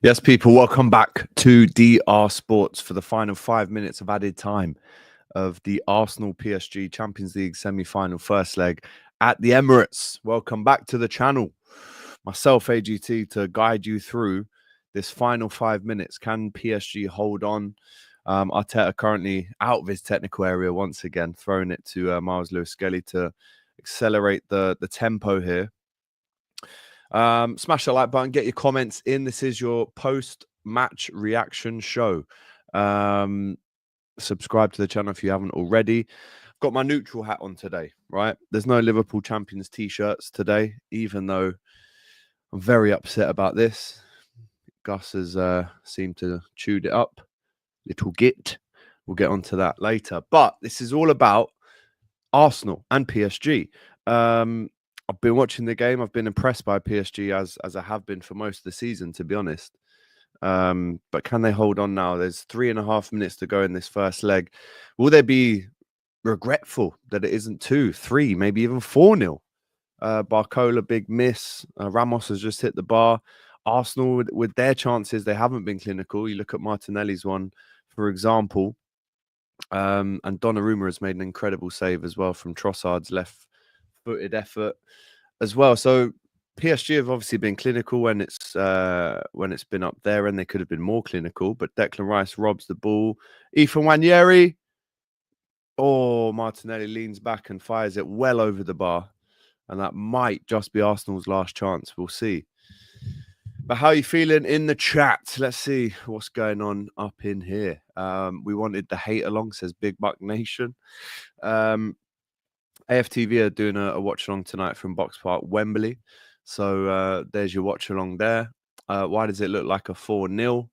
Yes, people, welcome back to DR Sports for the final 5 minutes of added time of the Arsenal PSG Champions League semi-final first leg at the Emirates. Welcome back to the channel. Myself, AGT, to guide you through this final 5 minutes. Can PSG hold on? Arteta currently out of his technical area once again, throwing it to Miles Lewis-Skelly to accelerate the tempo here. Smash the like button, get your comments in. This is your post-match reaction show. Subscribe to the channel if you haven't already. Got my neutral hat on today, right? There's no Liverpool Champions t-shirts today, even though I'm very upset about this. Gus has seemed to chewed it up. Little git. We'll get onto that later. But this is all about Arsenal and PSG. I've been watching the game. I've been impressed by PSG as I have been for most of the season, to be honest. But can they hold on now? There's 3.5 minutes to go in this first leg. Will they be regretful that it isn't 2, 3, maybe even 4-0? Barcola, big miss. Ramos has just hit the bar. Arsenal, with their chances, they haven't been clinical. You look at Martinelli's one, for example. And Donnarumma has made an incredible save as well from Trossard's left-footed effort as well. So PSG have obviously been clinical when it's been up there, and they could have been more clinical. But Declan Rice robs the ball. Ethan Nwaneri. Oh, Martinelli leans back and fires it well over the bar. And that might just be Arsenal's last chance. We'll see. But how are you feeling in the chat? Let's see what's going on up in here. We wanted the hate along, says Big Buck Nation. AFTV are doing a watch along tonight from Box Park, Wembley. So there's your watch along there. Why does it look like a 4-0?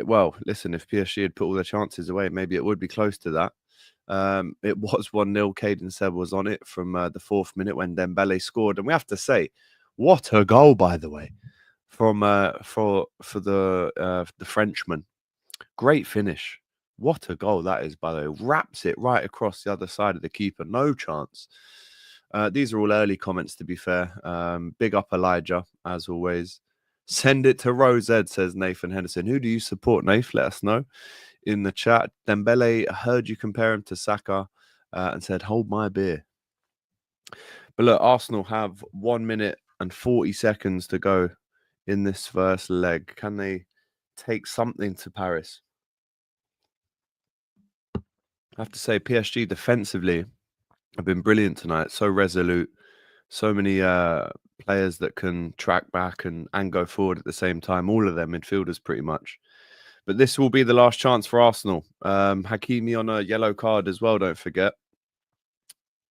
Well, listen, if PSG had put all their chances away, maybe it would be close to that. It was 1-0. Caden Seb was on it from the 4th minute when Dembele scored. And we have to say, what a goal, by the way, from for the Frenchman. Great finish. What a goal that is, by the way. Wraps it right across the other side of the keeper. No chance. These are all early comments, to be fair. Big up Elijah, as always. Send it to Rose Ed, says Nathan Henderson. Who do you support, Nath? Let us know in the chat. Dembele, heard you compare him to Saka and said, hold my beer. But look, Arsenal have 1 minute and 40 seconds to go in this first leg. Can they take something to Paris? I have to say, PSG defensively have been brilliant tonight. So resolute. So many players that can track back and go forward at the same time. All of them midfielders, pretty much. But this will be the last chance for Arsenal. Hakimi on a yellow card as well, don't forget.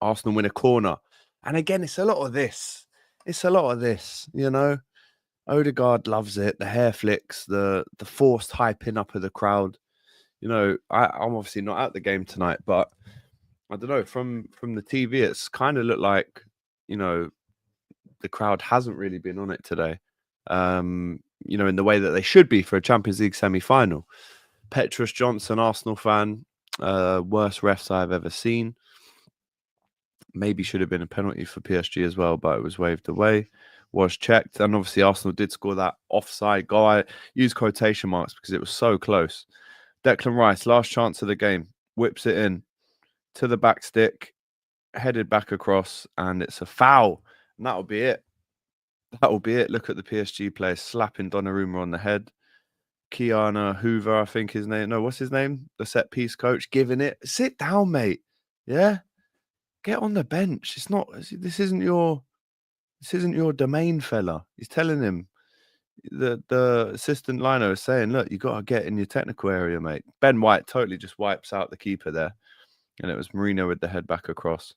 Arsenal win a corner. And again, it's a lot of this. It's a lot of this, you know. Odegaard loves it. The hair flicks, the forced hyping up of the crowd. You know, I'm obviously not at the game tonight, but I don't know, from the TV, it's kind of looked like, you know, the crowd hasn't really been on it today. You know, in the way that they should be for a Champions League semi-final. Petrus Johnson, Arsenal fan, worst refs I've ever seen. Maybe should have been a penalty for PSG as well, but it was waved away. Was checked. And obviously Arsenal did score that offside goal. I used quotation marks because it was so close. Declan Rice, last chance of the game. Whips it in to the back stick. Headed back across. And it's a foul. And that'll be it. That will be it. Look at the PSG player slapping Donnarumma on the head. Kiana Hoover, I think his name. No, what's his name? The set piece coach giving it. Sit down, mate. Yeah? Get on the bench. It's not, this isn't your domain, fella. He's telling him, the assistant liner is saying, look, you got to get in your technical area, mate. Ben White totally just wipes out the keeper there. And it was Mourinho with the head back across.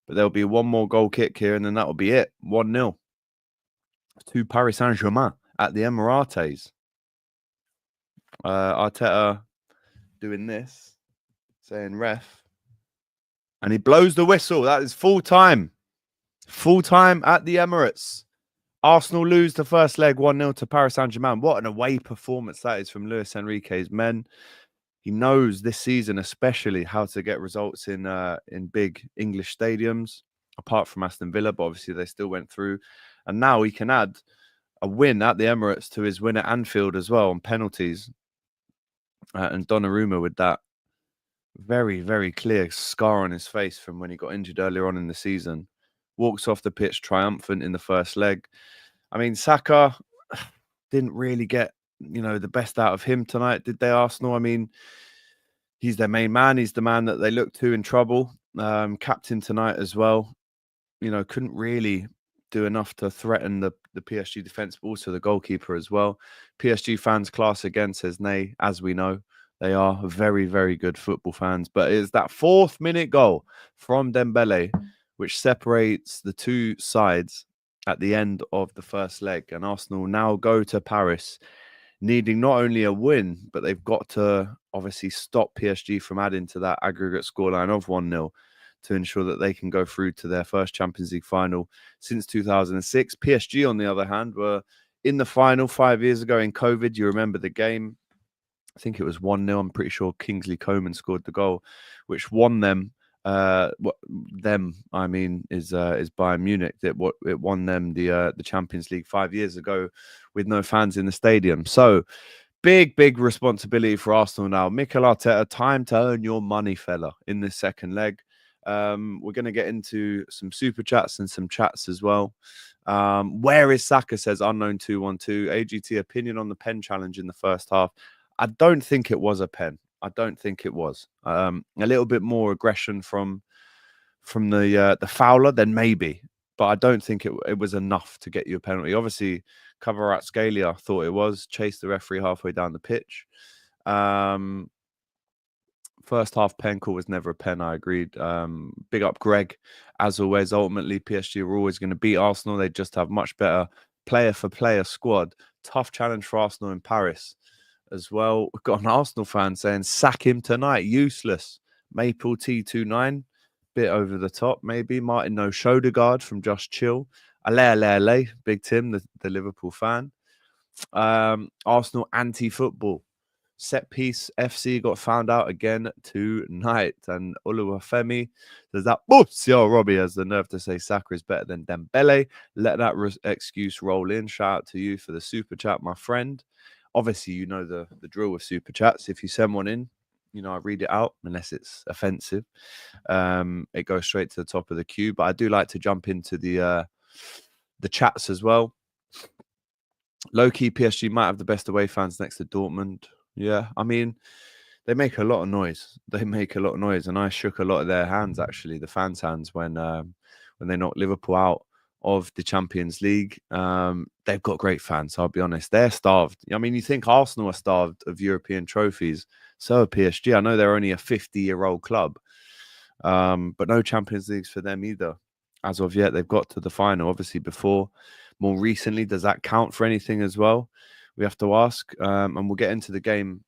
But there'll be one more goal kick here, and then that'll be it. 1-0 to Paris Saint-Germain at the Emirates. Arteta doing this, saying ref. And he blows the whistle. That is full time. Full time at the Emirates. Arsenal lose the first leg 1-0 to Paris Saint-Germain. What an away performance that is from Luis Enrique's men. He knows this season especially how to get results in big English stadiums, apart from Aston Villa, but obviously they still went through. And now he can add a win at the Emirates to his win at Anfield as well on penalties. And Donnarumma with that very, very clear scar on his face from when he got injured earlier on in the season. Walks off the pitch triumphant in the first leg. I mean, Saka didn't really get, the best out of him tonight, did they, Arsenal? I mean, he's their main man. He's the man that they look to in trouble. Captain tonight as well. Couldn't really do enough to threaten the PSG defence, but also the goalkeeper as well. PSG fans class again, says Nay, as we know. They are very, very good football fans. But it's that 4th minute goal from Dembele, which separates the two sides at the end of the first leg. And Arsenal now go to Paris needing not only a win, but they've got to obviously stop PSG from adding to that aggregate scoreline of 1-0 to ensure that they can go through to their first Champions League final since 2006. PSG, on the other hand, were in the final 5 years ago in COVID. You remember the game? I think it was 1-0. I'm pretty sure Kingsley Coman scored the goal, which won them. Is Bayern Munich. It won them the Champions League 5 years ago with no fans in the stadium. So big responsibility for Arsenal now. Mikel Arteta, time to earn your money, fella, in this second leg. We're going to get into some super chats and some chats as well. Where is Saka, says unknown 212. AGT, opinion on the pen challenge in the first half. I don't think it was a pen. I don't think it was. A little bit more aggression from the fouler, then maybe. But I don't think it was enough to get you a penalty. Obviously, Kvaratskhelia thought it was. Chased the referee halfway down the pitch. First half pen call was never a pen. I agreed. Big up Greg. As always, ultimately, PSG are always going to beat Arsenal. They just have much better player-for-player squad. Tough challenge for Arsenal in Paris as well. We've got an Arsenal fan saying, sack him tonight. Useless. Maple T29. Bit over the top, maybe. Martin No Shodegaard from Just Chill. Ale. Big Tim, the Liverpool fan. Arsenal anti-football. Set piece FC got found out again tonight. And Oluwafemi says that, Robbie has the nerve to say Saka is better than Dembele. Let that excuse roll in. Shout out to you for the super chat, my friend. Obviously, you know the drill with super chats. If you send one in, I read it out unless it's offensive. It goes straight to the top of the queue. But I do like to jump into the chats as well. Low-key, PSG might have the best away fans next to Dortmund. Yeah, I mean, they make a lot of noise. And I shook a lot of their hands, actually, the fans' hands, when they knocked Liverpool out of the Champions League. They've got great fans, I'll be honest. They're starved. I mean, you think Arsenal are starved of European trophies. So are PSG. I know they're only a 50-year-old club, but no Champions Leagues for them either. As of yet, they've got to the final, obviously, before. More recently, does that count for anything as well? We have to ask, and we'll get into the game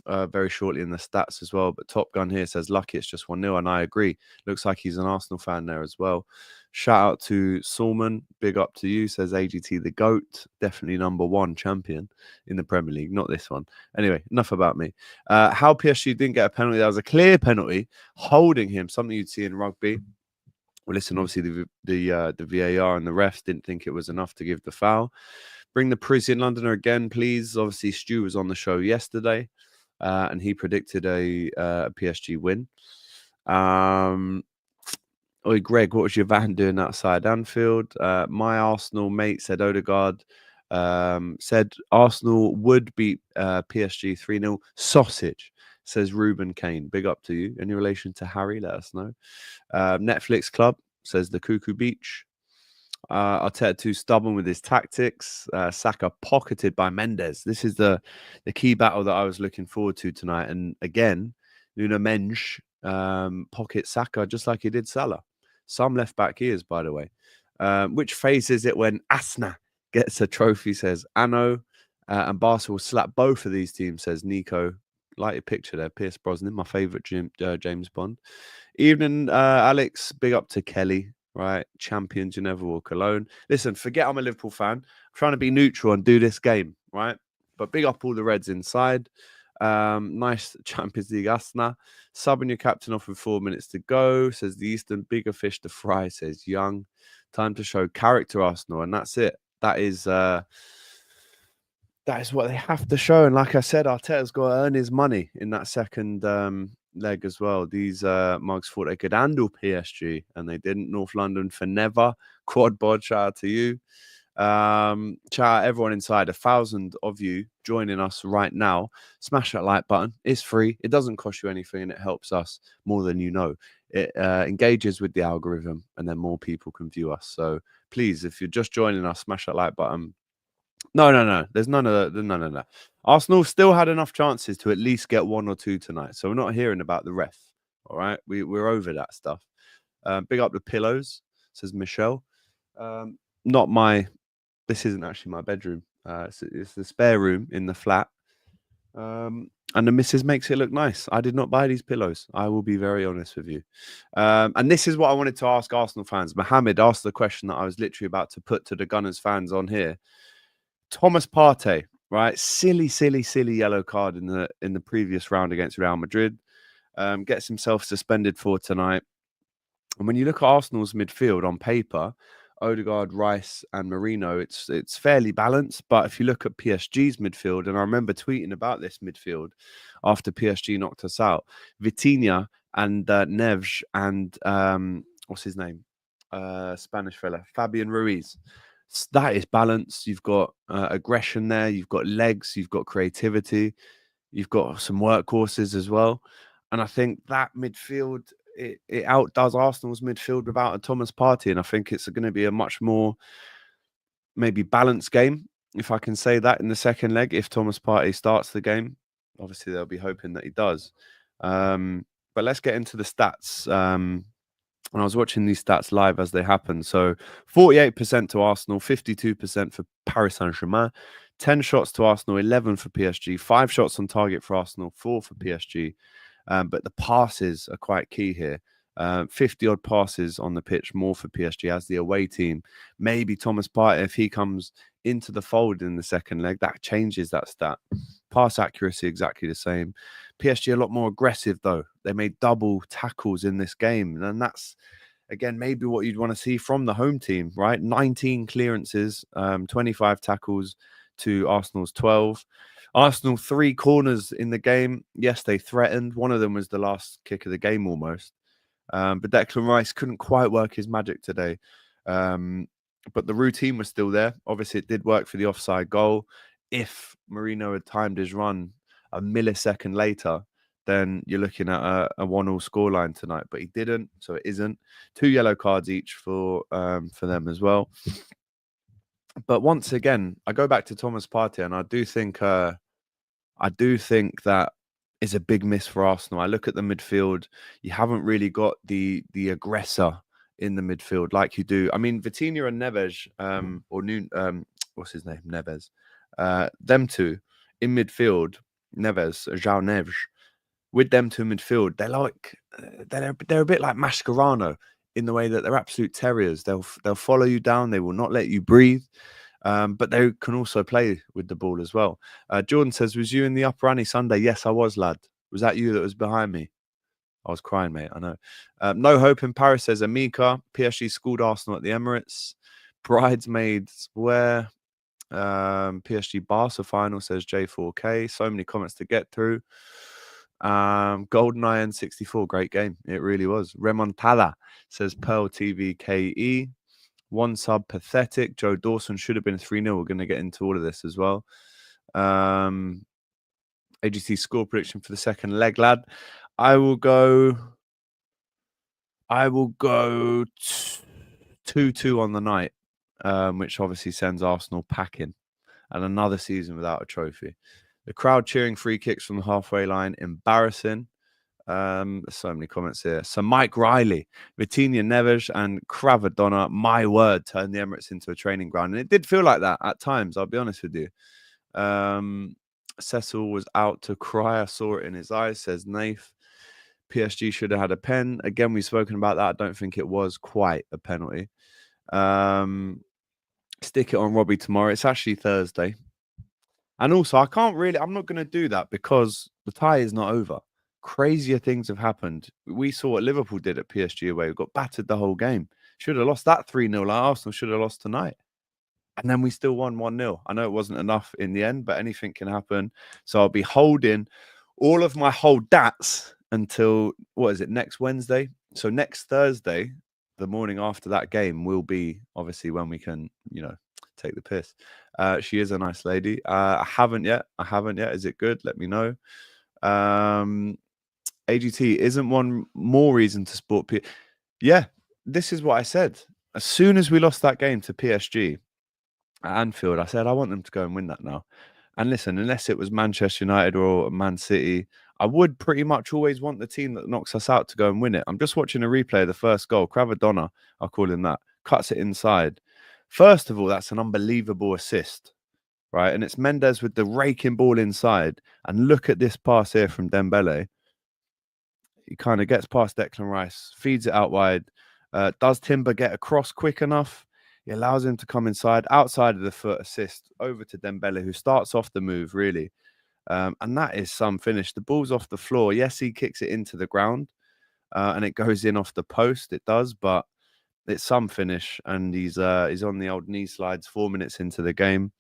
very shortly in the stats as well. But Top Gun here says, lucky it's just 1-0, and I agree. Looks like he's an Arsenal fan there as well. Shout out to Salman. Big up to you, says AGT the GOAT. Definitely #1 champion in the Premier League, not this one. Anyway, enough about me. How PSG didn't get a penalty. That was a clear penalty, holding him, something you'd see in rugby. Well, listen, obviously the VAR and the refs didn't think it was enough to give the foul. Bring the Parisian Londoner again, please. Obviously, Stu was on the show yesterday, and he predicted a PSG win. Oi, Greg, what was your van doing outside Anfield? My Arsenal mate said Odegaard said Arsenal would beat PSG 3-0. Sausage, says Ruben Kane. Big up to you. Any relation to Harry? Let us know. Netflix Club says the Cuckoo Beach. Arteta too stubborn with his tactics. Saka pocketed by Mendes. This is the key battle that I was looking forward to tonight. And again, Nuno Mendes pocket Saka just like he did Salah. Some left back ears, by the way. Which phase is it when Asna gets a trophy, says Ano. And Barca will slap both of these teams, says Nico. Like your picture there, Pierce Brosnan, my favourite James Bond. Evening, Alex. Big up to Kelly. Right, champions, you never walk alone. Listen, forget I'm a Liverpool fan. I'm trying to be neutral and do this game, right? But big up all the Reds inside. Nice Champions League Asna. Subbing your captain off with 4 minutes to go, says the Eastern. Bigger fish to fry, says Young. Time to show character, Arsenal, and that's it. That is that is what they have to show. And like I said, Arteta's got to earn his money in that second leg as well. These mugs thought they could handle PSG, and they didn't. North London for never. Quad bod, shout out to you. Shout out everyone inside. 1,000 of you joining us right now. Smash that like button. It's free. It doesn't cost you anything, and it helps us more than you know. It engages with the algorithm, and then more people can view us. So please, if you're just joining us, smash that like button. No. There's none of that. No. Arsenal still had enough chances to at least get 1 or 2 tonight. So we're not hearing about the ref. All right. We're over that stuff. Big up the pillows, says Michelle. Not my, this isn't actually my bedroom. It's the spare room in the flat. And the missus makes it look nice. I did not buy these pillows. I will be very honest with you. And this is what I wanted to ask Arsenal fans. Mohammed asked the question that I was literally about to put to the Gunners fans on here. Thomas Partey, right? Silly yellow card in the previous round against Real Madrid. Gets himself suspended for tonight. And when you look at Arsenal's midfield on paper, Odegaard, Rice, and Marino, it's fairly balanced. But if you look at PSG's midfield, and I remember tweeting about this midfield after PSG knocked us out, Vitinha and Neves and what's his name? Spanish fella, Fabian Ruiz. That is balance. You've got aggression there. You've got legs. You've got creativity. You've got some workhorses as well. And I think that midfield, it outdoes Arsenal's midfield without a Thomas Partey. And I think it's going to be a much more maybe balanced game, if I can say that, in the second leg. If Thomas Partey starts the game, obviously they'll be hoping that he does. But let's get into the stats. And I was watching these stats live as they happen. So 48% to Arsenal, 52% for Paris Saint-Germain, 10 shots to Arsenal, 11 for PSG, 5 shots on target for Arsenal, 4 for PSG. But the passes are quite key here. 50 odd passes on the pitch, more for PSG as the away team. Maybe Thomas Partey, if he comes into the fold in the second leg, that changes that stat. Pass accuracy exactly the same. PSG a lot more aggressive though. They made double tackles in this game, and that's again maybe what you'd want to see from the home team, right? 19 clearances, 25 tackles to Arsenal's 12. Arsenal 3 corners in the game. Yes, they threatened. One of them was the last kick of the game almost. But Declan Rice couldn't quite work his magic today. But the routine was still there. Obviously, it did work for the offside goal. If Marino had timed his run a millisecond later, then you're looking at a 1-1 scoreline tonight. But he didn't, so it isn't. 2 yellow cards each for them as well. But once again, I go back to Thomas Partey, and I do think that is a big miss for Arsenal. I look at the midfield. You haven't really got the aggressor in the midfield like you do. I mean, Vitinha and Neves, what's his name? Neves. Them two in midfield, Neves, João Neves, with them two in midfield, they're a bit like Mascherano in the way that they're absolute terriers. They'll follow you down. They will not let you breathe. But they can also play with the ball as well. Jordan says, was you in the upper Annie Sunday? Yes, I was, lad. Was that you that was behind me? I was crying, mate. I know. No hope in Paris, says Amika. PSG schooled Arsenal at the Emirates. Bridesmaids where? PSG Barca final, says J4K. So many comments to get through. GoldenEye N64, great game. It really was. Remontada, says Pearl TV KE. 1 sub, pathetic. Joe Dawson should have been 3-0. We're going to get into all of this as well. AGC score prediction for the second leg, lad. I will go 2-2 on the night, which obviously sends Arsenal packing and another season without a trophy. The crowd cheering free kicks from the halfway line, embarrassing. So many comments here. So Mike Riley, Vitinha, Neves, and Cravadonna, my word, turned the Emirates into a training ground. And it did feel like that at times, I'll be honest with you. Cecil was out to cry. I saw it in his eyes, says Nath. PSG should have had a pen. Again, we've spoken about that. I don't think it was quite a penalty. Stick it on Robbie tomorrow. It's actually Thursday. And also, I'm not going to do that because the tie is not over. Crazier things have happened. We saw what Liverpool did at PSG away. We got battered the whole game. Should have lost that 3-0. Like Arsenal should have lost tonight. And then we still won 1-0. I know it wasn't enough in the end, but anything can happen. So I'll be holding all of my hold dats until, what is it, next Wednesday? So next Thursday, the morning after that game, will be obviously when we can, take the piss. She is a nice lady. I haven't yet. Is it good? Let me know. AGT isn't one more reason to support Yeah, this is what I said. As soon as we lost that game to PSG at Anfield, I said I want them to go and win that now. And listen, unless it was Manchester United or Man City, I would pretty much always want the team that knocks us out to go and win it. I'm just watching a replay of the first goal. Cravadonna, I'll call him that, cuts it inside. First of all, that's an unbelievable assist, right? And it's Mendes with the raking ball inside. And look at this pass here from Dembele. He kind of gets past Declan Rice, feeds it out wide. Does Timber get across quick enough? He allows him to come inside, outside of the foot assist, over to Dembele, who starts off the move, really. And that is some finish. The ball's off the floor. Yes, he kicks it into the ground, and it goes in off the post. It does, but it's some finish. And he's on the old knee slides 4 minutes into the game.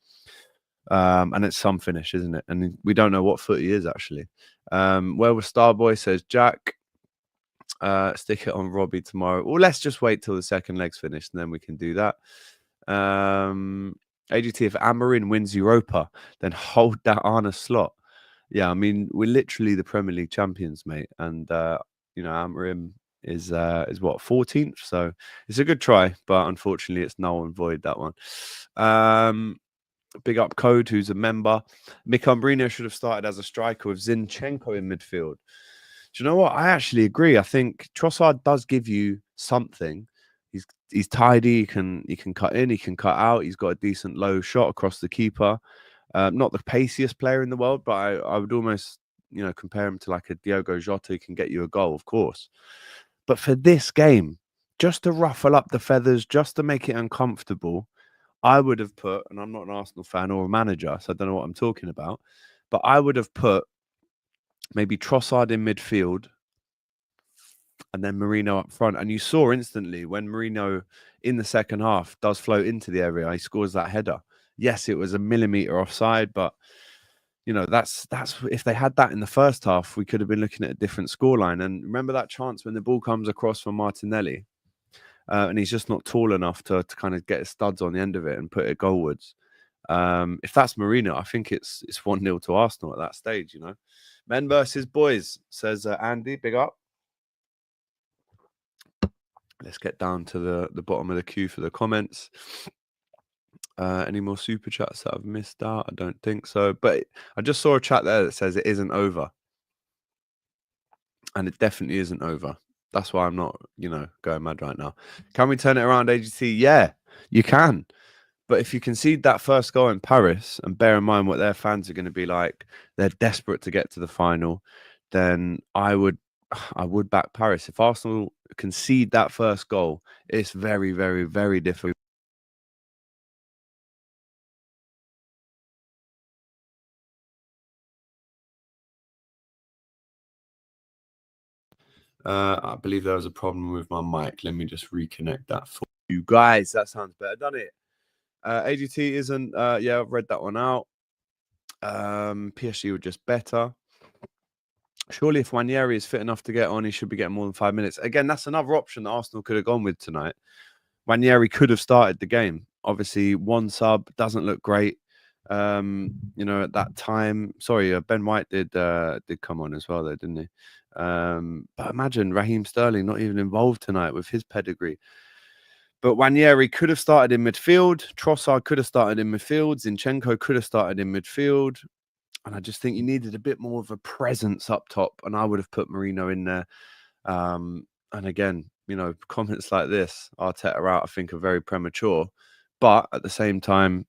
And it's some finish, isn't it? And we don't know what foot he is, actually. Where was Starboy, says Jack. Stick it on Robbie tomorrow. Well, let's just wait till the second leg's finished and then we can do that. AGT, if Amarin wins Europa, then hold that Arna slot. Yeah, I mean, we're literally the Premier League champions, mate. And Amarin is what, 14th? So it's a good try, but unfortunately it's null and void, that one. Big up Code, who's a member. Mika Brino should have started as a striker with Zinchenko in midfield. Do you know what? I actually agree. I think Trossard does give you something. He's tidy. He can cut in. He can cut out. He's got a decent low shot across the keeper. Not the paciest player in the world, but I would almost compare him to like a Diogo Jota who can get you a goal, of course. But for this game, just to ruffle up the feathers, just to make it uncomfortable, I would have put, and I'm not an Arsenal fan or a manager, so I don't know what I'm talking about, but I would have put maybe Trossard in midfield and then Merino up front. And you saw instantly when Merino in the second half does float into the area, he scores that header. Yes, it was a millimetre offside, but that's if they had that in the first half, we could have been looking at a different scoreline. And remember that chance when the ball comes across from Martinelli, and he's just not tall enough to kind of get his studs on the end of it and put it goalwards. If that's Merino, I think it's 1-0 to Arsenal at that stage. Men versus boys, says Andy. Big up. Let's get down to the bottom of the queue for the comments. Any more super chats that I've missed out? I don't think so. But I just saw a chat there that says it isn't over. And it definitely isn't over. That's why I'm not, going mad right now. Can we turn it around, AGT? Yeah, you can. But if you concede that first goal in Paris, and bear in mind what their fans are going to be like, they're desperate to get to the final, then I would back Paris. If Arsenal concede that first goal, it's very, very, very difficult. I believe there was a problem with my mic. Let me just reconnect that for you guys. That sounds better, doesn't it? AGT isn't. Yeah, I've read that one out. PSG were just better. Surely, if Wanyeri is fit enough to get on, he should be getting more than 5 minutes. Again, that's another option that Arsenal could have gone with tonight. Wanyeri could have started the game. Obviously, one sub doesn't look great. At that time, sorry, Ben White did come on as well, though, didn't he? But imagine Raheem Sterling not even involved tonight with his pedigree. But Wanyeri could have started in midfield. Trossard could have started in midfield. Zinchenko could have started in midfield. And I just think you needed a bit more of a presence up top. And I would have put Merino in there. And again, comments like this, Arteta out, I think are very premature. But at the same time,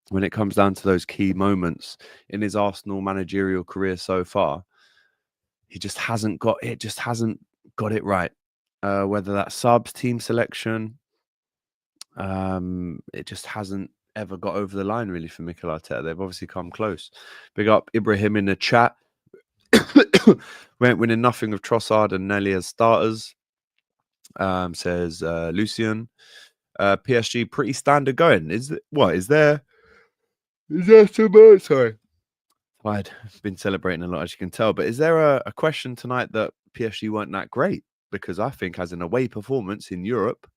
when it comes down to those key moments in his Arsenal managerial career so far, he just hasn't got it right. Whether that's subs, team selection, it just hasn't ever got over the line really for Mikel Arteta. They've obviously come close. Big up Ibrahim in the chat. Went winning nothing with Trossard and Nelly as starters, says Lucian. PSG pretty standard going. Is there so much? Sorry. I've been celebrating a lot, as you can tell. But is there a question tonight that PSG weren't that great? Because I think as an away performance in Europe,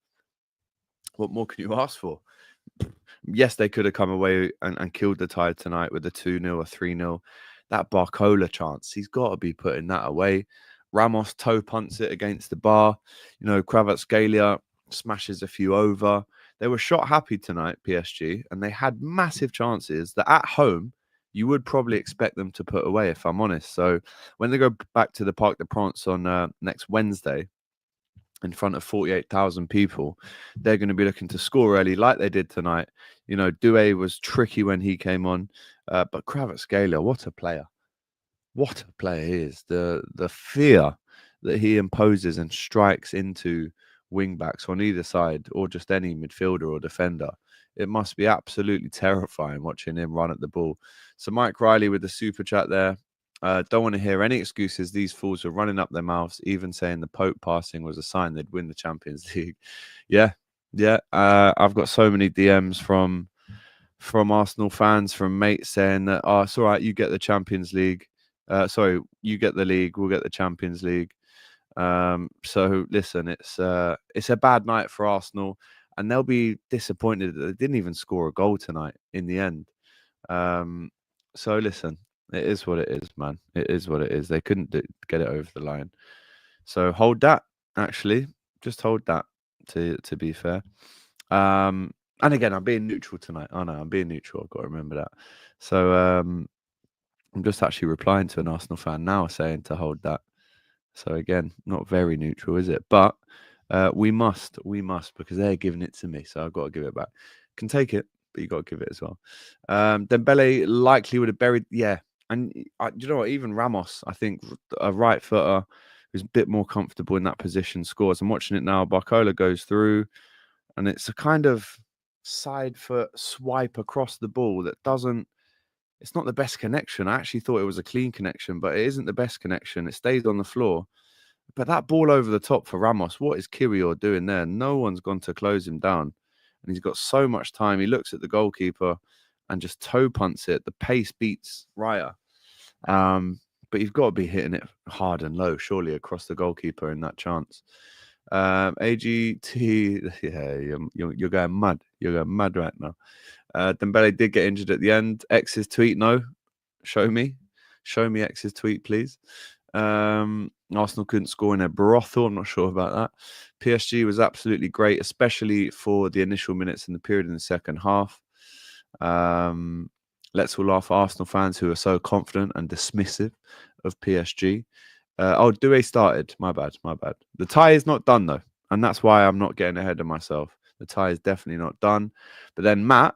what more can you ask for? Yes, they could have come away and killed the Tide tonight with a 2-0 or 3-0. That Barcola chance, he's got to be putting that away. Ramos toe punts it against the bar. Kvaratskhelia smashes a few over. They were shot happy tonight, PSG, and they had massive chances that at home you would probably expect them to put away, if I'm honest. So when they go back to the Parc des Princes on next Wednesday, in front of 48,000 people, they're going to be looking to score early like they did tonight. Doué was tricky when he came on, but Kvaratskhelia, what a player. What a player he is. The fear that he imposes and strikes into wing backs on either side, or just any midfielder or defender. It must be absolutely terrifying watching him run at the ball. So Mike Riley with the super chat there. Don't want to hear any excuses. These fools are running up their mouths, even saying the Pope passing was a sign they'd win the Champions League. Yeah. I've got so many DMs from Arsenal fans, from mates saying that, oh, it's all right, you get the Champions League. You get the league, we'll get the Champions League. So listen, it's a bad night for Arsenal, and they'll be disappointed that they didn't even score a goal tonight in the end. So listen, it is what it is, man. It is what it is. They couldn't get it over the line. So hold that, actually. Just hold that, to be fair. And again, I'm being neutral tonight. Oh, no, I'm being neutral. I've got to remember that. So I'm just actually replying to an Arsenal fan now saying to hold that. So again, not very neutral, is it? But we must, because they're giving it to me. So I've got to give it back. Can take it, but you got to give it as well. Dembele likely would have buried. Yeah. And you know what? Even Ramos, I think a right footer who's a bit more comfortable in that position scores. I'm watching it now. Barcola goes through, and it's a kind of side foot swipe across the ball that doesn't. It's not the best connection. I actually thought it was a clean connection, but it isn't the best connection. It stays on the floor. But that ball over the top for Ramos, what is Kirior doing there? No one's gone to close him down. And he's got so much time. He looks at the goalkeeper and just toe punts it. The pace beats Raya. But you've got to be hitting it hard and low, surely, across the goalkeeper in that chance. AGT, yeah, you're going mad. You're going mad right now. Dembele did get injured at the end. X's tweet, no. Show me X's tweet, please. Arsenal couldn't score in a brothel. I'm not sure about that. PSG was absolutely great, especially for the initial minutes in the period in the second half. Let's all laugh at Arsenal fans who are so confident and dismissive of PSG. Doué started. My bad. The tie is not done, though. And that's why I'm not getting ahead of myself. The tie is definitely not done. But then Matt,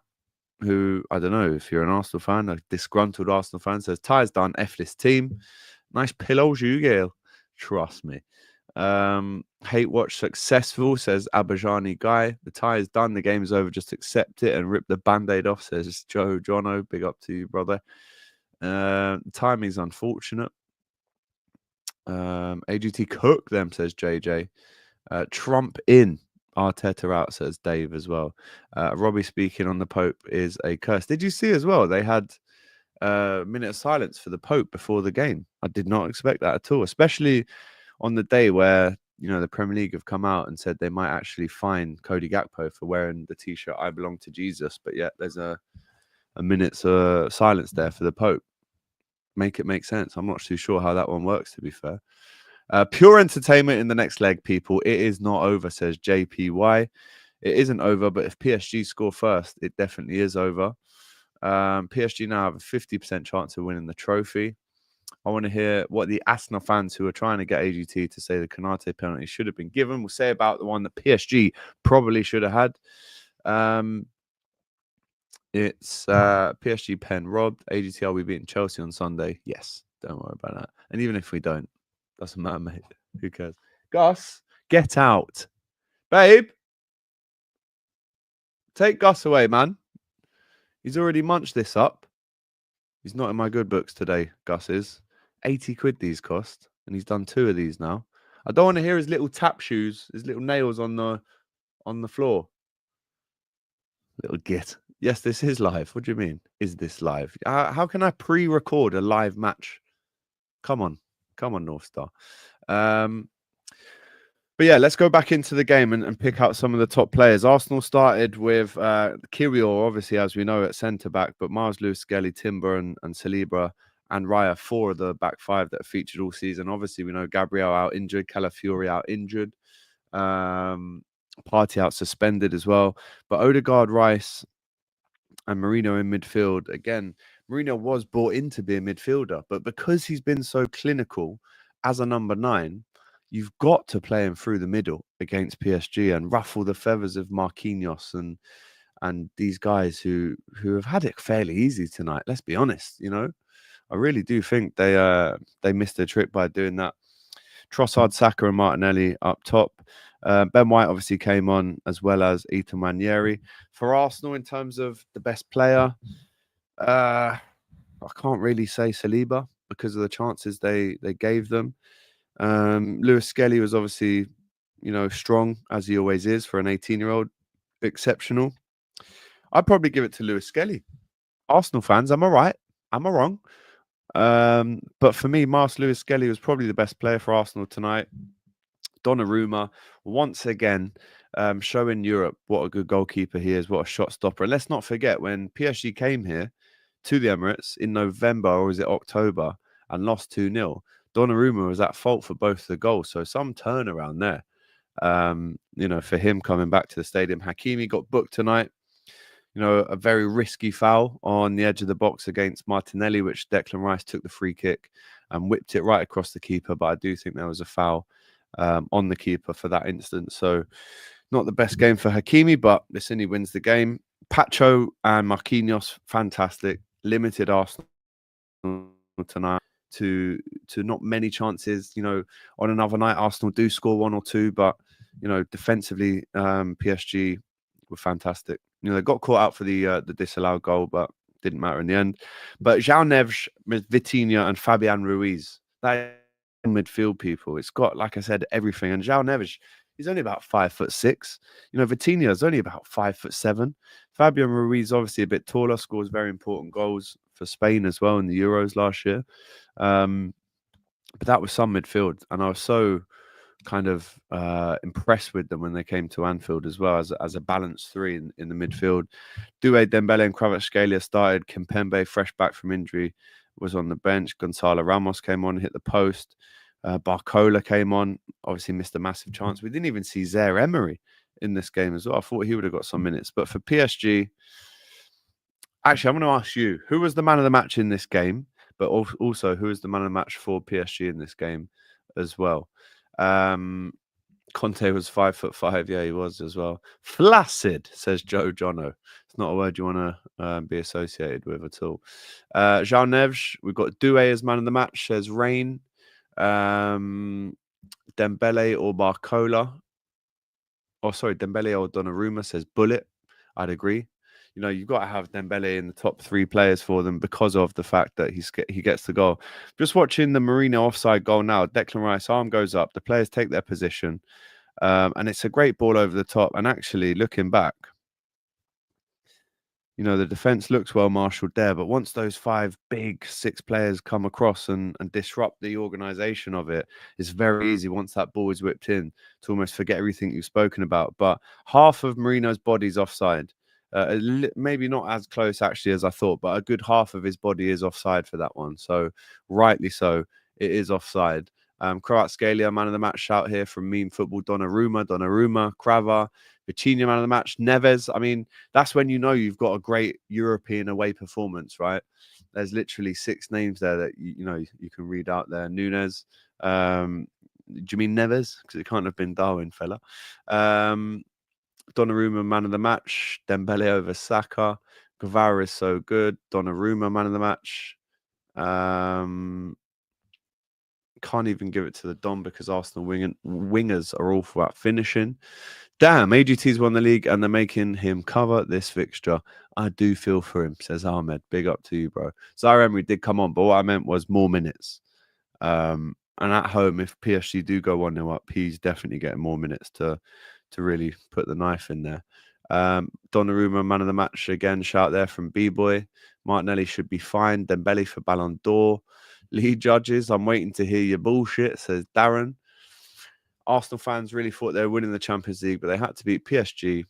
who, I don't know if you're an Arsenal fan, a disgruntled Arsenal fan, says, tie's done, F this team. Nice pillows, you, Gail. Trust me. Hate watch successful, says Abajani Guy. The tie is done. The game is over. Just accept it and rip the band-aid off, says Joe Jono. Big up to you, brother. Timing's unfortunate. AGT cook them, says JJ. Trump in. Arteta out, says Dave as well. Robbie speaking on the Pope is a curse. Did you see as well? They had a minute of silence for the Pope before the game. I did not expect that at all, especially on the day where, the Premier League have come out and said they might actually fine Cody Gakpo for wearing the T-shirt "I belong to Jesus," but yet there's a minute's silence there for the Pope. Make it make sense. I'm not too sure how that one works, to be fair. Pure entertainment in the next leg, people. It is not over, says JPY. It isn't over, but if PSG score first, it definitely is over. PSG now have a 50% chance of winning the trophy. I want to hear what the Arsenal fans who are trying to get AGT to say the Konate penalty should have been given will say about the one that PSG probably should have had. It's PSG pen robbed. AGT, are we beating Chelsea on Sunday? Yes, don't worry about that. And even if we don't, doesn't matter, mate. Who cares? Gus, get out. Babe, take Gus away, man. He's already munched this up. He's not in my good books today, Gus is. 80 quid these cost, and he's done 2 of these now. I don't want to hear his little tap shoes, his little nails on the floor. Little git. Yes, this is live. What do you mean? Is this live? How can I pre-record a live match? Come on, North Star. But yeah, let's go back into the game and pick out some of the top players. Arsenal started with Kirill, obviously, as we know, at centre back, but Miles Lewis, Skelly, Timber, and Saliba and Raya, 4 of the back 5 that have featured all season. Obviously, we know Gabriel out injured, Calafiori out injured, Partey out suspended as well. But Odegaard, Rice, and Mourinho in midfield. Again, Mourinho was brought in to be a midfielder, but because he's been so clinical as a number 9, you've got to play him through the middle against PSG and ruffle the feathers of Marquinhos and these guys who have had it fairly easy tonight. Let's be honest, I really do think they missed their trick by doing that. Trossard, Saka, and Martinelli up top. Ben White obviously came on, as well as Ethan Nwaneri. For Arsenal, in terms of the best player, I can't really say Saliba because of the chances they gave them. Lewis Skelly was obviously, strong, as he always is for an 18-year-old, exceptional. I'd probably give it to Lewis Skelly. Arsenal fans, am I right? Am I wrong? But for me, Miles Lewis Skelly was probably the best player for Arsenal tonight. Donnarumma, once again, showing Europe what a good goalkeeper he is, what a shot stopper. And let's not forget, when PSG came here to the Emirates in November, or was it October, and lost 2-0, Donnarumma was at fault for both the goals. So some turnaround there, for him coming back to the stadium. Hakimi got booked tonight. A very risky foul on the edge of the box against Martinelli, which Declan Rice took the free kick and whipped it right across the keeper. But I do think there was a foul on the keeper for that instance. So not the best game for Hakimi, but listen, he wins the game. Pacho and Marquinhos, fantastic. Limited Arsenal tonight to not many chances. On another night, Arsenal do score 1 or 2, but defensively, PSG were fantastic. They got caught out for the disallowed goal, but didn't matter in the end. But João Neves, Vitinha, and Fabian Ruiz, that midfield, people, it's got, like I said, everything. And João Neves, he's only about 5'6". Vitinha is only about 5'7". Fabian Ruiz, obviously a bit taller, scores very important goals for Spain as well in the Euros last year. But that was some midfield, and I was so kind of impressed with them when they came to Anfield as well, as a balanced 3 in the midfield. Doué, Dembele, and Kvaratskhelia started. Kimpembe, fresh back from injury, was on the bench. Gonzalo Ramos came on, hit the post. Barcola came on, obviously missed a massive chance. We didn't even see Zaire Emery in this game as well. I thought he would have got some minutes. But for PSG, actually, I'm going to ask you, who was the man of the match in this game? But also, who was the man of the match for PSG in this game as well? Conte was 5'5". Yeah, he was as well. Flaccid, says Joe Jono. It's not a word you want to be associated with at all. João Neves, we've got Doué as man of the match, says Rain. Dembele or Barcola. Oh, sorry, Dembele or Donnarumma, says Bullet. I'd agree. You've got to have Dembele in the top 3 players for them because of the fact that he gets the goal. Just watching the Mourinho offside goal now. Declan Rice, arm goes up. The players take their position. And it's a great ball over the top. And actually, looking back, the defense looks well marshaled there. But once those 5 big 6 players come across and disrupt the organization of it, it's very easy once that ball is whipped in to almost forget everything you've spoken about. But half of Mourinho's body's offside. Maybe not as close actually as I thought, but a good half of his body is offside for that one. So rightly so, it is offside. Kvaratskhelia, man of the match shout here from Meme Football. Donnarumma, Krava, Vitinha, man of the match. Neves, I mean, that's when you've got a great European away performance, right? There's literally 6 names there that you can read out there. Nunes, do you mean Neves? Because it can't have been Darwin, fella. Donnarumma, man of the match. Dembele over Saka. Guevara is so good. Donnarumma, man of the match. Can't even give it to the Don because Arsenal wingers are awful at finishing. Damn, AGT's won the league and they're making him cover this fixture. I do feel for him, says Ahmed. Big up to you, bro. Zaire Emery did come on, but what I meant was more minutes. And at home, if PSG do go 1-0 up, he's definitely getting more minutes to really put the knife in there. Donnarumma, man of the match again. Shout there from B-Boy. Martinelli should be fine. Dembele for Ballon d'Or. Lead judges, I'm waiting to hear your bullshit, says Darren. Arsenal fans really thought they were winning the Champions League, but they had to beat PSG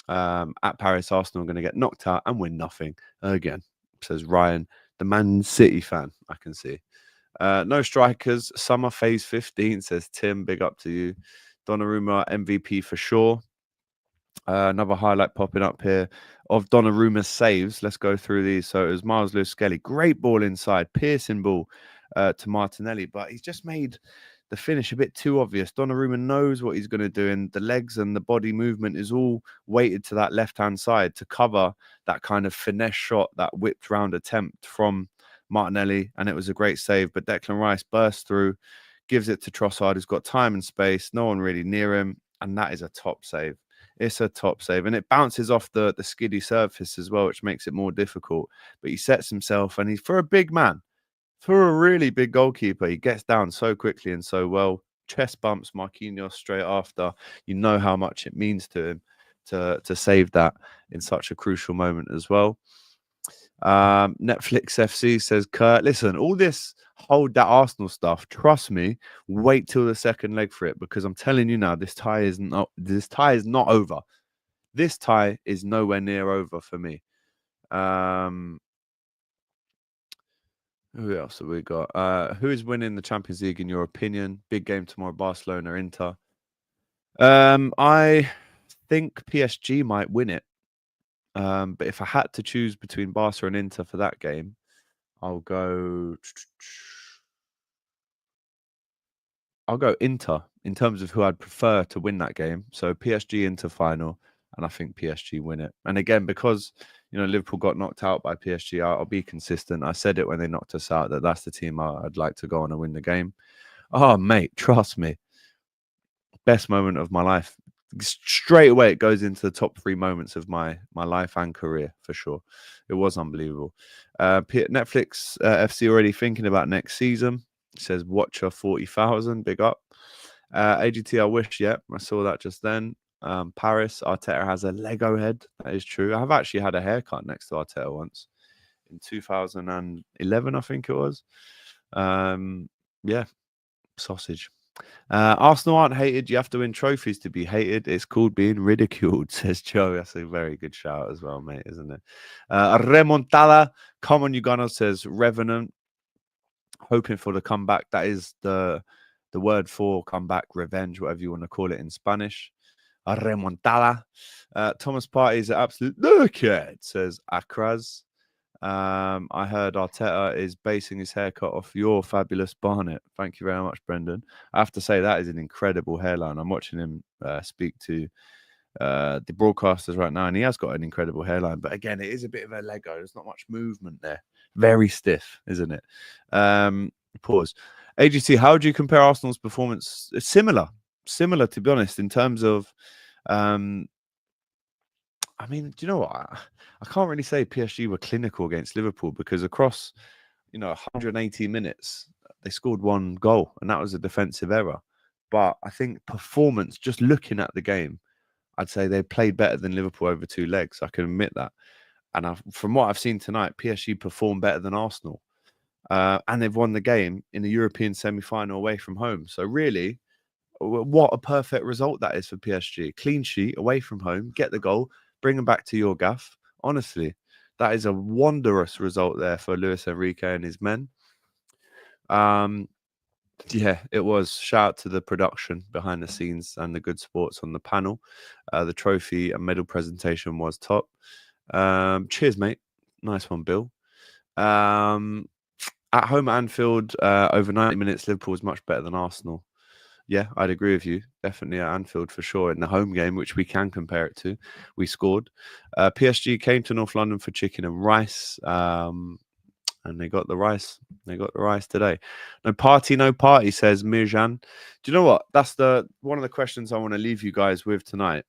at Paris. Arsenal are going to get knocked out and win nothing again, says Ryan, the Man City fan, I can see. No strikers. Summer phase 15, says Tim. Big up to you. Donnarumma MVP for sure. Another highlight popping up here of Donnarumma's saves. Let's go through these. So it was Miles Lewis Skelly. Great ball inside. Piercing ball to Martinelli. But he's just made the finish a bit too obvious. Donnarumma knows what he's going to do. And the legs and the body movement is all weighted to that left-hand side to cover that kind of finesse shot, that whipped round attempt from Martinelli. And it was a great save. But Declan Rice bursts through, gives it to Trossard, who's got time and space. No one really near him. And that is a top save. It's a top save, and it bounces off the skiddy surface as well, which makes it more difficult. But he sets himself, and he's, for a big man, for a really big goalkeeper, he gets down so quickly and so well. Chest bumps Marquinhos straight after. You know how much it means to him to save that in such a crucial moment as well. Netflix FC says, Kurt, listen, all this hold that Arsenal stuff, trust me, wait till the second leg for it, because I'm telling you now, this tie is not over. This tie is nowhere near over for me. Who else have we got? Who is winning the Champions League in your opinion? Big game tomorrow, Barcelona, Inter. I think PSG might win it. But if I had to choose between Barca and Inter for that game, I'll go Inter in terms of who I'd prefer to win that game. So PSG Inter final, and I think PSG win it. And again, because Liverpool got knocked out by PSG, I'll be consistent. I said it when they knocked us out that that's the team I'd like to go on and win the game. Oh, mate, trust me. Best moment of my life. Straight away, it goes into the top 3 moments of my life and career for sure. It was unbelievable. Netflix FC already thinking about next season. It says Watcher 40,000. Big up. AGT, I wish. Yep, I saw that just then. Paris, Arteta has a Lego head. That is true. I've actually had a haircut next to Arteta once in 2011, I think it was. Yeah, sausage. Arsenal aren't hated. You have to win trophies to be hated. It's called being ridiculed, says Joe. That's a very good shout as well, mate, isn't it? Remontada, come on, you Gunners, says Revenant. Hoping for the comeback. That is the word for comeback, revenge, whatever you want to call it in Spanish. Remontada. Thomas Partey is an absolute dickhead, says Akraz. I heard Arteta is basing his haircut off your fabulous Barnet. Thank you very much, Brendan. I have to say that is an incredible hairline. I'm watching him speak to the broadcasters right now, and he has got an incredible hairline. But again, it is a bit of a Lego. There's not much movement there. Very stiff, isn't it? Pause. AGC, how would you compare Arsenal's performance? It's similar, to be honest, in terms of I mean, do you know what? I can't really say PSG were clinical against Liverpool because across, 180 minutes, they scored 1 goal, and that was a defensive error. But I think performance, just looking at the game, I'd say they played better than Liverpool over 2 legs. I can admit that. And from what I've seen tonight, PSG performed better than Arsenal. And they've won the game in the European semi-final away from home. So really, what a perfect result that is for PSG. Clean sheet, away from home, get the goal, bring them back to your gaff. Honestly, that is a wondrous result there for Luis Enrique and his men. Yeah, it was. Shout out to the production behind the scenes and the good sports on the panel. The trophy and medal presentation was top. Cheers, mate. Nice one, Bill. At home at Anfield, over 90 minutes, Liverpool was much better than Arsenal. Yeah, I'd agree with you. Definitely at Anfield for sure. In the home game, which we can compare it to, we scored. PSG came to North London for chicken and rice, and they got the rice. They got the rice today. No party, says Mirjan. Do you know what? That's one of the questions I want to leave you guys with tonight.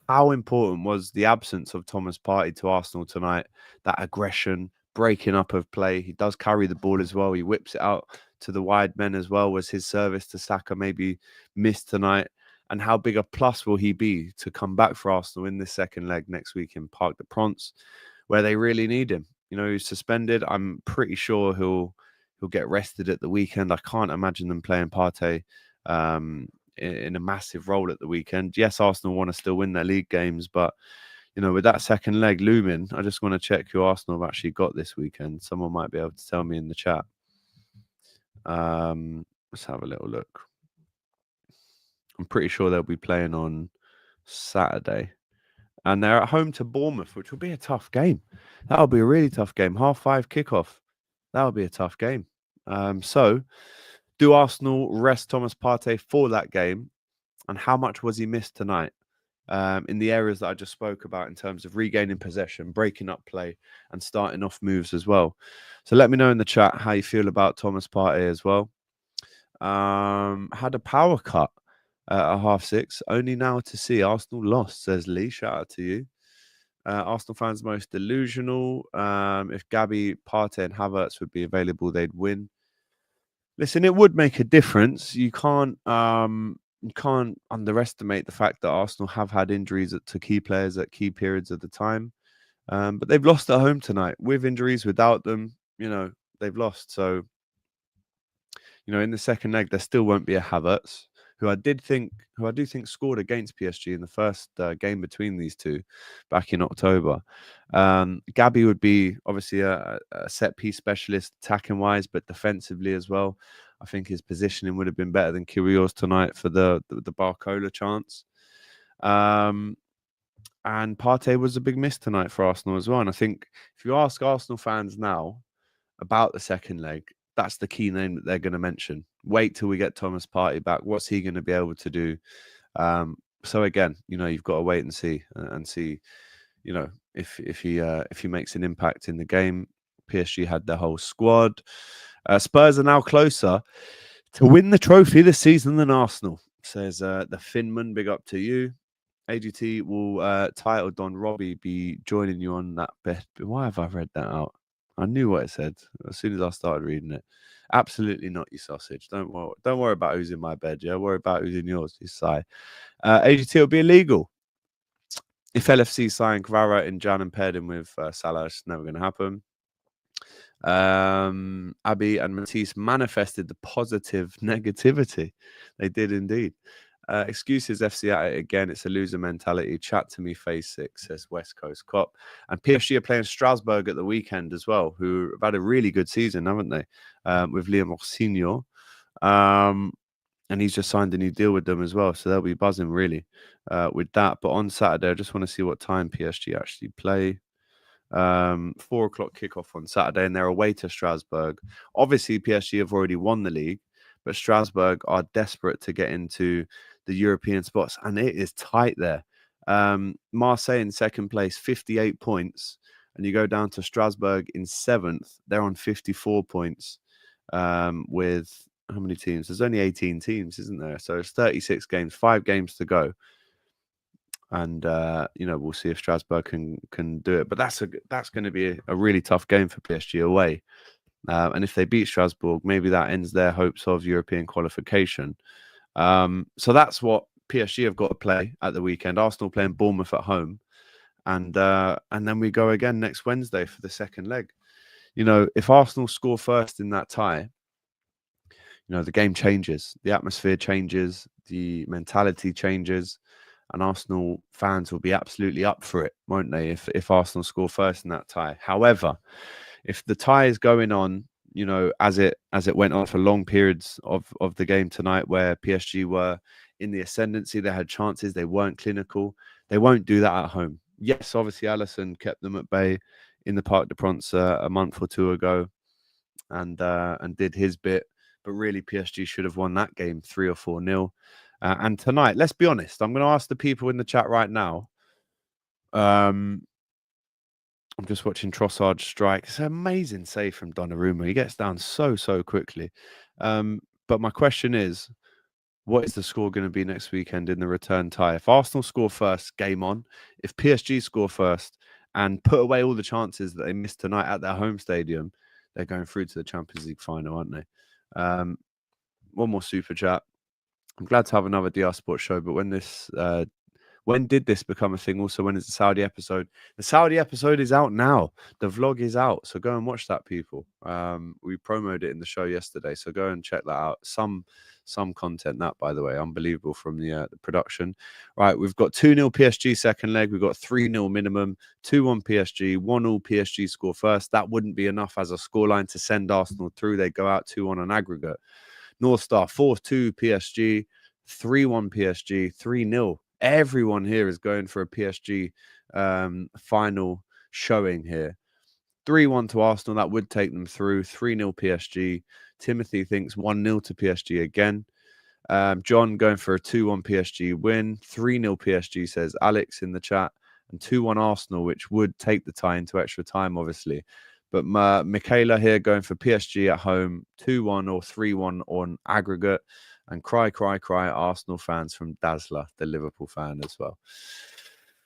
How important was the absence of Thomas Partey to Arsenal tonight? That aggression, breaking up of play. He does carry the ball as well. He whips it out to the wide men as well. Was his service to Saka maybe missed tonight? and how big a plus will he be to come back for Arsenal in this second leg next week in Parc des Princes, where they really need him. He's suspended. I'm pretty sure he'll get rested at the weekend. I can't imagine them playing Partey in a massive role at the weekend. Yes, Arsenal want to still win their league games, but with that second leg looming, I just want to check who Arsenal have actually got this weekend. Someone might be able to tell me in the chat. Let's have a little look. I'm pretty sure they'll be playing on Saturday. And they're at home to Bournemouth, which will be a tough game. That'll be a really tough game. 5:30 kickoff. That'll be a tough game. So, do Arsenal rest Thomas Partey for that game? And how much was he missed tonight? In the areas that I just spoke about in terms of regaining possession, breaking up play, and starting off moves as well. So let me know in the chat how you feel about Thomas Partey as well. Had a power cut at 6:30. Only now to see Arsenal lost, says Lee. Shout out to you. Arsenal fans most delusional. If Gabby, Partey, and Havertz would be available, they'd win. Listen, it would make a difference. You can't underestimate the fact that Arsenal have had injuries to key players at key periods of the time. But they've lost at home tonight with injuries. Without them, they've lost. So, in the second leg, there still won't be a Havertz, who I do think scored against PSG in the first game between these two back in October. Gabby would be obviously a set piece specialist attacking wise, but defensively as well. I think his positioning would have been better than Kyrgios tonight for the Barcola chance. And Partey was a big miss tonight for Arsenal as well. And I think if you ask Arsenal fans now about the second leg, that's the key name that they're going to mention. Wait till we get Thomas Partey back. What's he going to be able to do? So again, you've got to wait and see, if he makes an impact in the game. PSG had their whole squad. Spurs are now closer to win the trophy this season than Arsenal, says the Finman. Big up to you. AGT will title Don Robbie be joining you on that bet. Why have I read that out? I knew what it said as soon as I started reading it. Absolutely not, you sausage. Don't worry about who's in my bed. Yeah, worry about who's in yours. You sigh. AGT will be illegal if LFC sign Kvara and Jan and paired him with Salah. It's never going to happen. Abby and Matisse manifested the positive negativity. They did indeed. Excuses FC at it again. It's a loser mentality. Chat to me, phase 6, says West Coast Cop. And PSG are playing Strasbourg at the weekend as well, who have had a really good season, haven't they? With Liam Orsigno. And he's just signed a new deal with them as well. So they'll be buzzing really with that. But on Saturday, I just want to see what time PSG actually play. 4:00 kickoff on Saturday, and they're away to Strasbourg. Obviously, PSG have already won the league, but Strasbourg are desperate to get into the European spots, and it is tight there. Marseille in second place, 58 points, and you go down to Strasbourg in 7th. They're on 54 points with how many teams? There's only 18 teams, isn't there? So it's 36 games, 5 games to go. And we'll see if Strasbourg can do it. But that's going to be a really tough game for PSG away. And if they beat Strasbourg, maybe that ends their hopes of European qualification. So that's what PSG have got to play at the weekend. Arsenal playing Bournemouth at home, and then we go again next Wednesday for the second leg. If Arsenal score first in that tie, the game changes, the atmosphere changes, the mentality changes. And Arsenal fans will be absolutely up for it, won't they, if Arsenal score first in that tie. However, if the tie is going on, as it went on for long periods of the game tonight, where PSG were in the ascendancy, they had chances, they weren't clinical, they won't do that at home. Yes, obviously, Alisson kept them at bay in the Parc des Princes a month or two ago and did his bit. But really, PSG should have won that game 3 or 4-0. And tonight, let's be honest, I'm going to ask the people in the chat right now. I'm just watching Trossard strike. It's an amazing save from Donnarumma. He gets down so quickly. But my question is, what is the score going to be next weekend in the return tie? If Arsenal score first, game on. If PSG score first and put away all the chances that they missed tonight at their home stadium, they're going through to the Champions League final, aren't they? One more super chat. I'm glad to have another DR Sports show, but when did this become a thing? Also, when is the Saudi episode? The Saudi episode is out now. The vlog is out, so go and watch that, people. We promoted it in the show yesterday, so go and check that out. Some content, that, by the way, unbelievable from the production. Right, we've got 2-0 PSG second leg. We've got 3-0 minimum, 2-1 PSG, 1-all PSG score first. That wouldn't be enough as a scoreline to send Arsenal through. They go out 2-1 on aggregate. North Star 4-2 PSG, 3-1 PSG, 3-0. Everyone here is going for a PSG final showing here. 3-1 to Arsenal. That would take them through. 3-0 PSG. Timothy thinks 1-0 to PSG again. John going for a 2-1 PSG win. 3-0 PSG, says Alex in the chat. And 2-1 Arsenal, which would take the tie into extra time, obviously. But Michaela here going for PSG at home, 2-1 or 3-1 on aggregate. And cry, Arsenal fans from Dazzler, the Liverpool fan as well.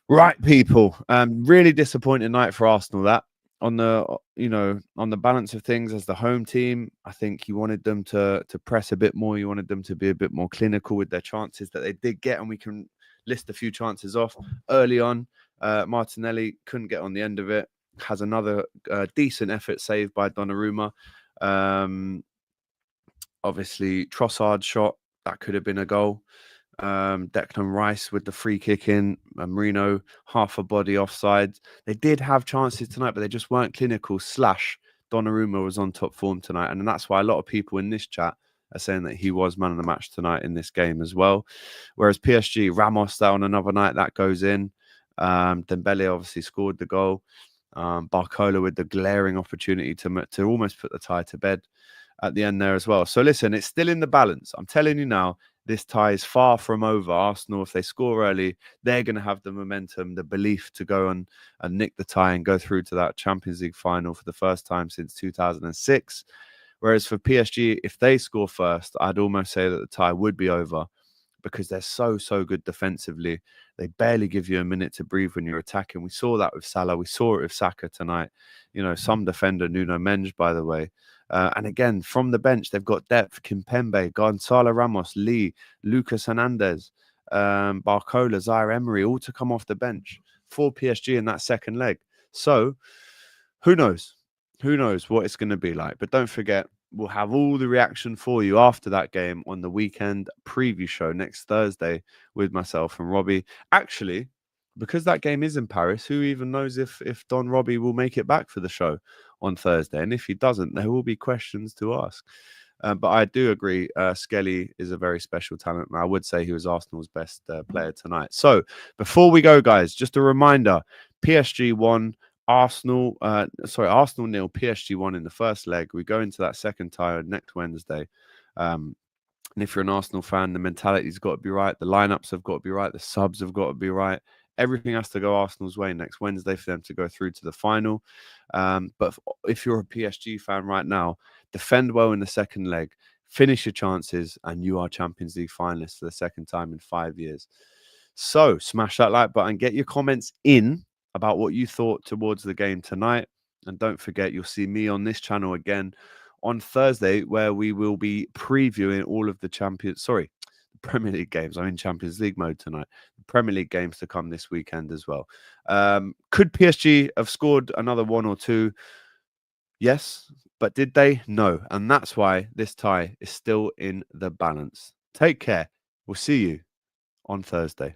Right, people. Really disappointing night for Arsenal, that. On the balance of things as the home team, I think you wanted them to press a bit more. You wanted them to be a bit more clinical with their chances that they did get, and we can list a few chances off early on. Martinelli couldn't get on the end of it. Has another decent effort saved by Donnarumma. Obviously, Trossard's shot, that could have been a goal. Declan Rice with the free kick in, Marino half a body offside. They did have chances tonight, but they just weren't clinical. Donnarumma was on top form tonight, and that's why a lot of people in this chat are saying that he was man of the match tonight in this game as well. Whereas PSG, Ramos that on another night, that goes in. Dembele obviously scored the goal. Barcola with the glaring opportunity to almost put the tie to bed at the end there as well. So listen, it's still in the balance. I'm telling you now, this tie is far from over. Arsenal, if they score early, they're going to have the momentum, the belief to go and nick the tie and go through to that Champions League final for the first time since 2006. Whereas for PSG, if they score first, I'd almost say that the tie would be over, because they're so good defensively. They barely give you a minute to breathe when you're attacking. We saw that with Salah. We saw it with Saka tonight. Some defender, Nuno Mendes, by the way. And again, from the bench, they've got depth. Kimpembe, Gonzalo Ramos, Lee, Lucas Hernandez, Barcola, Zaire Emery, all to come off the bench for PSG in that second leg. So who knows? Who knows what it's going to be like? But don't forget, we'll have all the reaction for you after that game on the weekend preview show next Thursday with myself and Robbie. Actually, because that game is in Paris, who even knows if Don Robbie will make it back for the show on Thursday? And if he doesn't, there will be questions to ask. But I do agree, Skelly is a very special talent, and I would say he was Arsenal's best player tonight. So before we go, guys, just a reminder, PSG won. Arsenal nil, PSG 1 in the first leg. We go into that second tie next Wednesday. And if you're an Arsenal fan, the mentality's got to be right. The lineups have got to be right. The subs have got to be right. Everything has to go Arsenal's way next Wednesday for them to go through to the final. But if you're a PSG fan right now, defend well in the second leg, finish your chances, and you are Champions League finalists for the second time in 5 years. So smash that like button. Get your comments in about what you thought towards the game tonight. And don't forget, you'll see me on this channel again on Thursday, where we will be previewing all of the Premier League games. I'm in Champions League mode tonight. The Premier League games to come this weekend as well. Could PSG have scored another 1 or 2? Yes, but did they? No. And that's why this tie is still in the balance. Take care. We'll see you on Thursday.